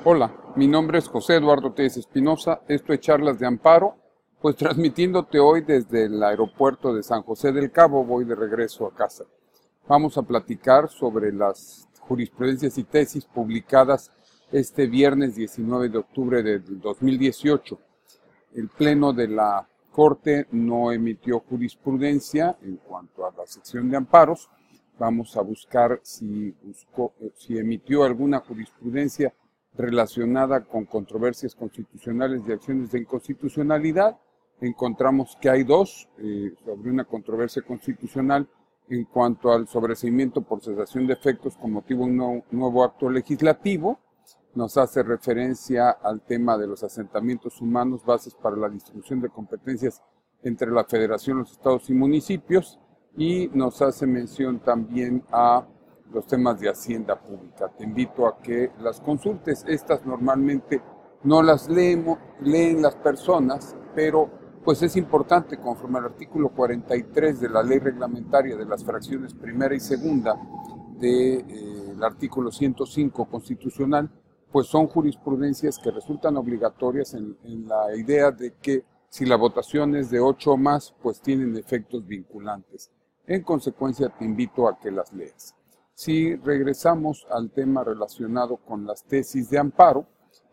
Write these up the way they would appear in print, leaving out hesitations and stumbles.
Hola, mi nombre es José Eduardo Telles Espinosa, esto es Charlas de Amparo, pues transmitiéndote hoy desde el aeropuerto de San José del Cabo, voy de regreso a casa. Vamos a platicar sobre las jurisprudencias y tesis publicadas este viernes 19 de octubre del 2018. El Pleno de la Corte no emitió jurisprudencia en cuanto a la sección de amparos. Vamos a buscar si emitió alguna jurisprudencia relacionada con controversias constitucionales y acciones de inconstitucionalidad. Encontramos que hay dos, sobre una controversia constitucional en cuanto al sobreseimiento por cesación de efectos con motivo de un nuevo acto legislativo. Nos hace referencia al tema de los asentamientos humanos, bases para la distribución de competencias entre la Federación, los estados y municipios, y nos hace mención también a los temas de hacienda pública. Te invito a que las consultes. Estas normalmente no las leen las personas, pero pues es importante, conforme al artículo 43 de la ley reglamentaria de las fracciones primera y segunda del artículo 105 constitucional, pues son jurisprudencias que resultan obligatorias en la idea de que si la votación es de 8 o más, pues tienen efectos vinculantes. En consecuencia, te invito a que las leas. Si regresamos al tema relacionado con las tesis de amparo,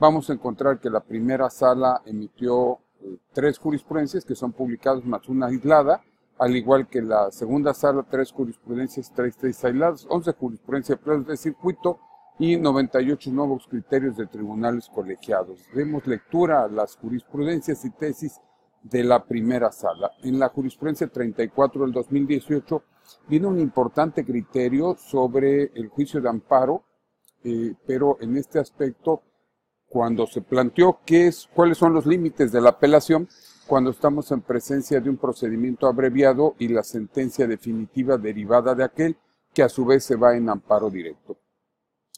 vamos a encontrar que la primera sala emitió 3 jurisprudencias que son publicadas más una aislada, al igual que la segunda sala 3 jurisprudencias, 3 tesis aisladas, 11 jurisprudencias de circuito y 98 nuevos criterios de tribunales colegiados. Demos lectura a las jurisprudencias y tesis de la primera sala. En la jurisprudencia 34 del 2018 viene un importante criterio sobre el juicio de amparo, pero en este aspecto, cuando se planteó cuáles son los límites de la apelación, cuando estamos en presencia de un procedimiento abreviado y la sentencia definitiva derivada de aquel, que a su vez se va en amparo directo.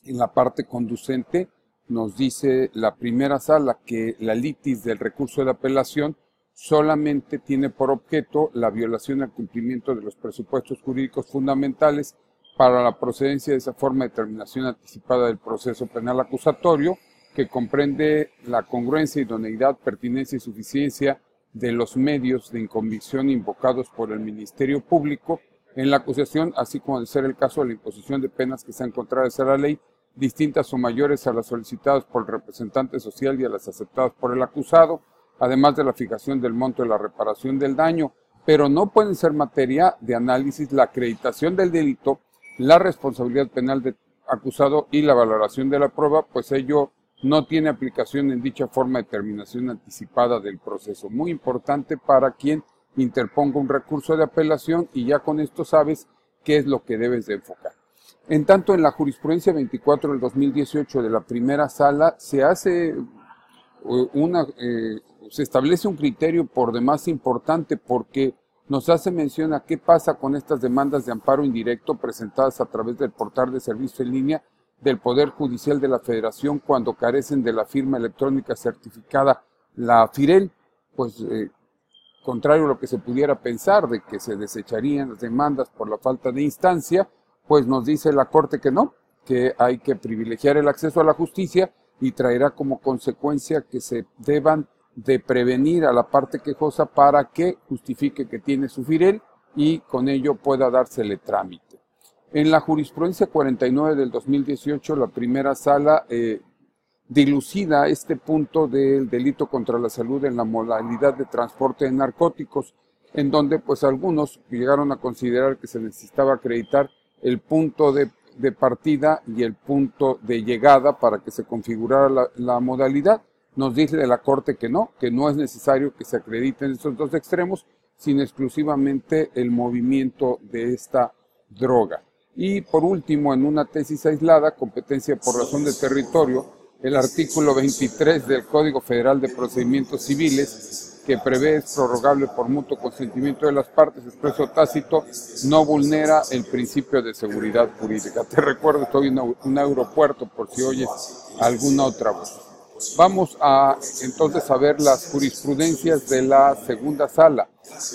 En la parte conducente nos dice la primera sala que la litis del recurso de apelación solamente tiene por objeto la violación al cumplimiento de los presupuestos jurídicos fundamentales para la procedencia de esa forma de terminación anticipada del proceso penal acusatorio, que comprende la congruencia, idoneidad, pertinencia y suficiencia de los medios de inconvicción invocados por el Ministerio Público en la acusación, así como de ser el caso de la imposición de penas que sean contrarias a la ley, distintas o mayores a las solicitadas por el representante social y a las aceptadas por el acusado, además de la fijación del monto de la reparación del daño, pero no pueden ser materia de análisis la acreditación del delito, la responsabilidad penal del acusado y la valoración de la prueba, pues ello no tiene aplicación en dicha forma de terminación anticipada del proceso. Muy importante para quien interponga un recurso de apelación, y ya con esto sabes qué es lo que debes de enfocar. En tanto, en la jurisprudencia 24 del 2018 de la primera sala se establece un criterio por demás importante, porque nos hace mención a qué pasa con estas demandas de amparo indirecto presentadas a través del portal de servicio en línea del Poder Judicial de la Federación cuando carecen de la firma electrónica certificada, la FIREL. Pues contrario a lo que se pudiera pensar de que se desecharían las demandas por la falta de instancia, pues nos dice la Corte que no, que hay que privilegiar el acceso a la justicia y traerá como consecuencia que se deban de prevenir a la parte quejosa para que justifique que tiene su FIREL y con ello pueda dársele trámite. En la jurisprudencia 49 del 2018, la primera sala dilucida este punto del delito contra la salud en la modalidad de transporte de narcóticos, en donde pues algunos llegaron a considerar que se necesitaba acreditar el punto de partida y el punto de llegada para que se configurara la modalidad. Nos dice de la Corte que no es necesario que se acrediten esos dos extremos, sino exclusivamente el movimiento de esta droga. Y por último, en una tesis aislada, competencia por razón de territorio, el artículo 23 del Código Federal de Procedimientos Civiles, que prevé es prorrogable por mutuo consentimiento de las partes, expreso o tácito, no vulnera el principio de seguridad jurídica. Te recuerdo, estoy en un aeropuerto por si oyes alguna otra voz. Vamos entonces a ver las jurisprudencias de la segunda sala.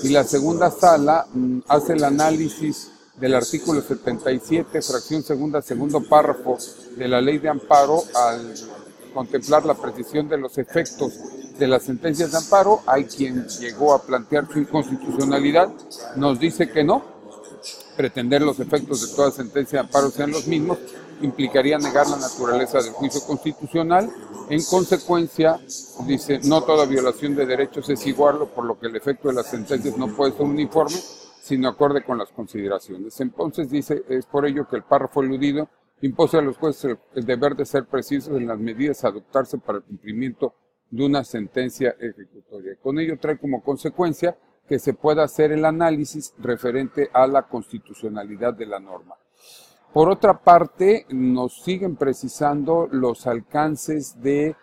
Y la segunda sala hace el análisis del artículo 77, fracción segunda, segundo párrafo de la Ley de Amparo, al contemplar la precisión de los efectos de las sentencias de amparo. Hay quien llegó a plantear su inconstitucionalidad, nos dice que no. Pretender los efectos de toda sentencia de amparo sean los mismos implicaría negar la naturaleza del juicio constitucional. En consecuencia, dice, no toda violación de derechos es igual, por lo que el efecto de las sentencias no puede ser uniforme, sino acorde con las consideraciones. Entonces dice, es por ello que el párrafo eludido impone a los jueces el deber de ser precisos en las medidas a adoptarse para el cumplimiento de una sentencia ejecutoria. Con ello trae como consecuencia que se pueda hacer el análisis referente a la constitucionalidad de la norma. Por otra parte, nos siguen precisando los alcances del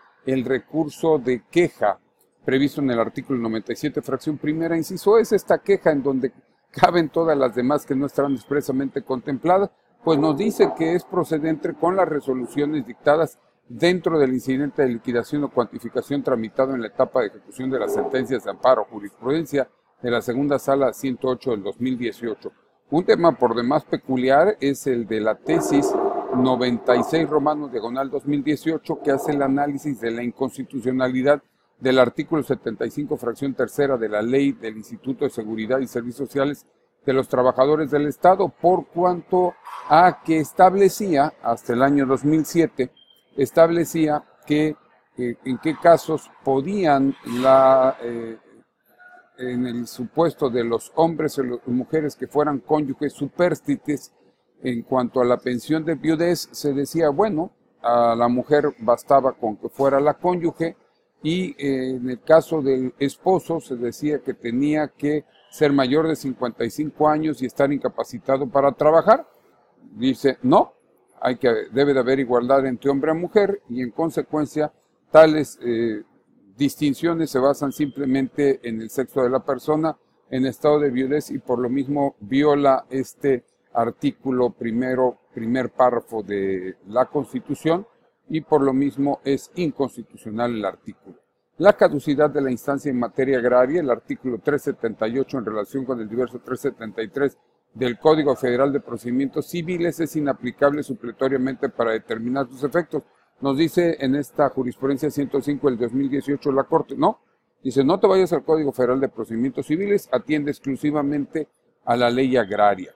recurso de queja previsto en el artículo 97, fracción primera, inciso es esta queja en donde caben todas las demás que no estarán expresamente contempladas, pues nos dice que es procedente con las resoluciones dictadas dentro del incidente de liquidación o cuantificación tramitado en la etapa de ejecución de las sentencias de amparo, jurisprudencia de la segunda sala 108 del 2018. Un tema por demás peculiar es el de la tesis 96 diagonal 2018, que hace el análisis de la inconstitucionalidad del artículo 75, fracción tercera de la Ley del Instituto de Seguridad y Servicios Sociales de los Trabajadores del Estado, por cuanto a que establecía, hasta el año 2007, establecía que en qué casos podían en el supuesto de los hombres o las mujeres que fueran cónyuges supérstites, en cuanto a la pensión de viudez, se decía, bueno, a la mujer bastaba con que fuera la cónyuge, y en el caso del esposo se decía que tenía que ser mayor de 55 años y estar incapacitado para trabajar. Dice, no, debe de haber igualdad entre hombre y mujer, y en consecuencia tales distinciones se basan simplemente en el sexo de la persona en estado de viudez, y por lo mismo viola este artículo primer párrafo de la Constitución, y por lo mismo es inconstitucional el artículo. La caducidad de la instancia en materia agraria, el artículo 378 en relación con el diverso 373 del Código Federal de Procedimientos Civiles, es inaplicable supletoriamente para determinar sus efectos. Nos dice en esta jurisprudencia 105 del 2018 la Corte, no, dice, no te vayas al Código Federal de Procedimientos Civiles, atiende exclusivamente a la ley agraria.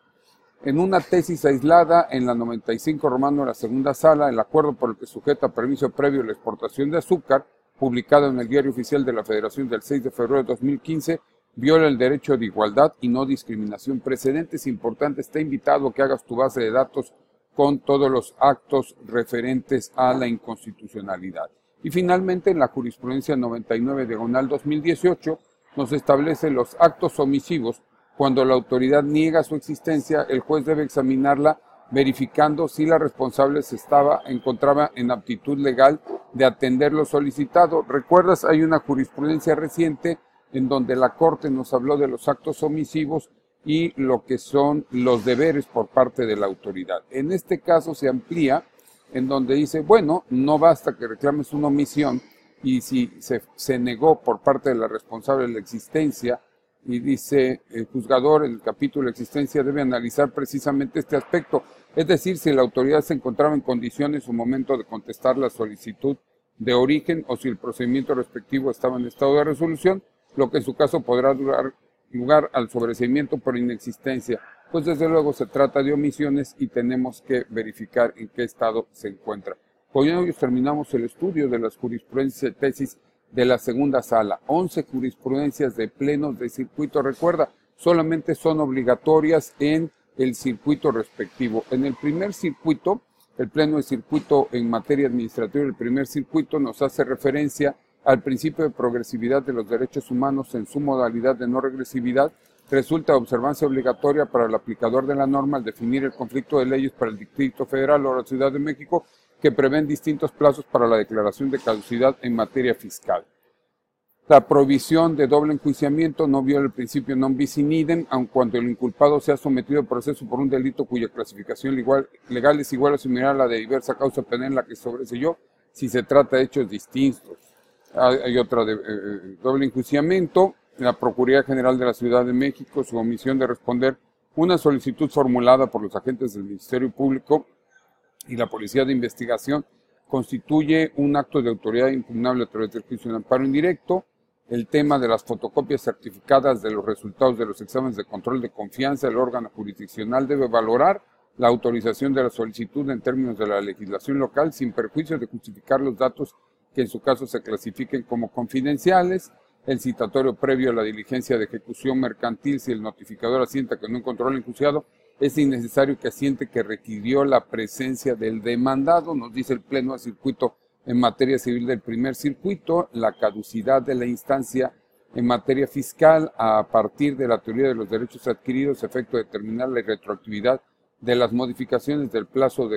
En una tesis aislada en la 95 de la segunda sala, el acuerdo por el que sujeta permiso previo a la exportación de azúcar, publicado en el Diario Oficial de la Federación del 6 de febrero de 2015, viola el derecho de igualdad y no discriminación. Precedentes importantes, está invitado a que hagas tu base de datos con todos los actos referentes a la inconstitucionalidad. Y finalmente, en la jurisprudencia 99 diagonal 2018, nos establece los actos omisivos. Cuando la autoridad niega su existencia, el juez debe examinarla verificando si la responsable se encontraba en aptitud legal de atender lo solicitado. ¿Recuerdas? Hay una jurisprudencia reciente en donde la Corte nos habló de los actos omisivos y lo que son los deberes por parte de la autoridad. En este caso se amplía, en donde dice, bueno, no basta que reclames una omisión, y si se negó por parte de la responsable la existencia, y dice el juzgador, en el capítulo de existencia debe analizar precisamente este aspecto, es decir, si la autoridad se encontraba en condiciones o momento de contestar la solicitud de origen, o si el procedimiento respectivo estaba en estado de resolución, lo que en su caso podrá dar lugar al sobreseimiento por inexistencia. Pues desde luego se trata de omisiones y tenemos que verificar en qué estado se encuentra. Con ello terminamos el estudio de las jurisprudencias de tesis de la segunda sala. 11 jurisprudencias de plenos de circuito. Recuerda, solamente son obligatorias en el circuito respectivo. En el primer circuito, el pleno de circuito en materia administrativa del primer circuito nos hace referencia al principio de progresividad de los derechos humanos en su modalidad de no regresividad. Resulta de observancia obligatoria para el aplicador de la norma al definir el conflicto de leyes para el Distrito Federal o la Ciudad de México, que prevén distintos plazos para la declaración de caducidad en materia fiscal. La provisión de doble enjuiciamiento no viola el principio non bis in idem, aun cuando el inculpado sea sometido a proceso por un delito cuya clasificación legal es igual o similar a la de diversa causa penal en la que sobreseyó, si se trata de hechos distintos. Hay otra de doble enjuiciamiento. La Procuraduría General de la Ciudad de México, su omisión de responder una solicitud formulada por los agentes del Ministerio Público y la Policía de Investigación constituye un acto de autoridad impugnable a través del juicio de amparo indirecto. El tema de las fotocopias certificadas de los resultados de los exámenes de control de confianza, el órgano jurisdiccional debe valorar la autorización de la solicitud en términos de la legislación local sin perjuicio de justificar los datos que en su caso se clasifiquen como confidenciales. El citatorio previo a la diligencia de ejecución mercantil, si el notificador asienta que no encontró al enjuiciado, es innecesario que asiente que requirió la presencia del demandado, nos dice el Pleno de Circuito en materia civil del primer circuito, la caducidad de la instancia en materia fiscal a partir de la teoría de los derechos adquiridos, efecto de determinar la irretroactividad de las modificaciones del plazo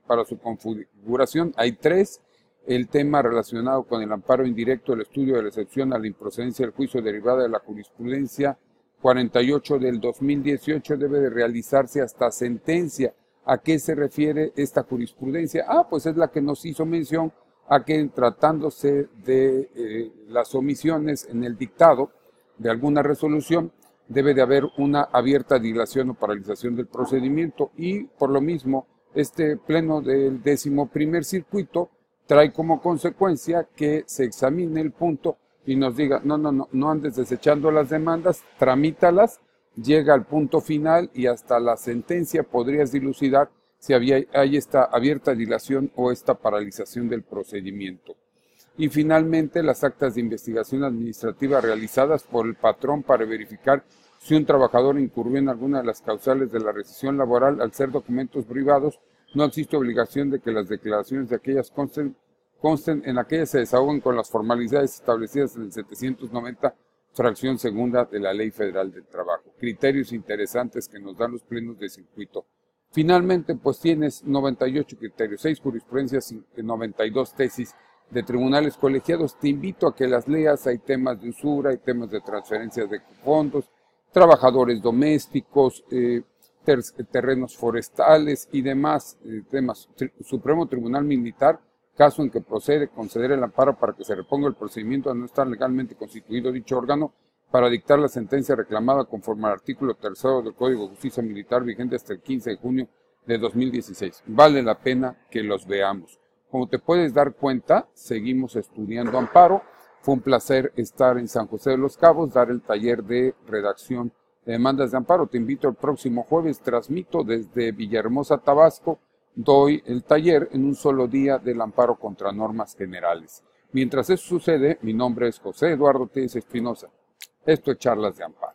para su configuración. Hay tres. El tema relacionado con el amparo indirecto, el estudio de la excepción a la improcedencia del juicio derivada de la jurisprudencia 48 del 2018 debe de realizarse hasta sentencia. ¿A qué se refiere esta jurisprudencia? Pues es la que nos hizo mención a que tratándose de las omisiones en el dictado de alguna resolución, debe de haber una abierta dilación o paralización del procedimiento y por lo mismo este pleno del 11º circuito trae como consecuencia que se examine el punto y nos diga, no andes desechando las demandas, tramítalas, llega al punto final y hasta la sentencia podrías dilucidar si hay esta abierta dilación o esta paralización del procedimiento. Y finalmente, las actas de investigación administrativa realizadas por el patrón para verificar si un trabajador incurrió en alguna de las causales de la rescisión laboral al ser documentos privados, no existe obligación de que las declaraciones de aquellas consten en aquellas se desahoguen con las formalidades establecidas en el 790, fracción segunda de la Ley Federal del Trabajo. Criterios interesantes que nos dan los plenos de circuito. Finalmente, pues tienes 98 criterios, 6 jurisprudencias y 92 tesis de tribunales colegiados. Te invito a que las leas. Hay temas de usura, hay temas de transferencias de fondos, trabajadores domésticos, terrenos forestales y demás temas. Supremo Tribunal Militar, caso en que procede conceder el amparo para que se reponga el procedimiento a no estar legalmente constituido dicho órgano para dictar la sentencia reclamada conforme al artículo 3 del Código de Justicia Militar vigente hasta el 15 de junio de 2016. Vale la pena que los veamos. Como te puedes dar cuenta, seguimos estudiando amparo. Fue un placer estar en San José de los Cabos, dar el taller de redacción de demandas de amparo. Te invito el próximo jueves, transmito desde Villahermosa, Tabasco. Doy el taller en un solo día del amparo contra normas generales. Mientras eso sucede, mi nombre es José Eduardo Tellez Espinosa. Esto es Charlas de Amparo.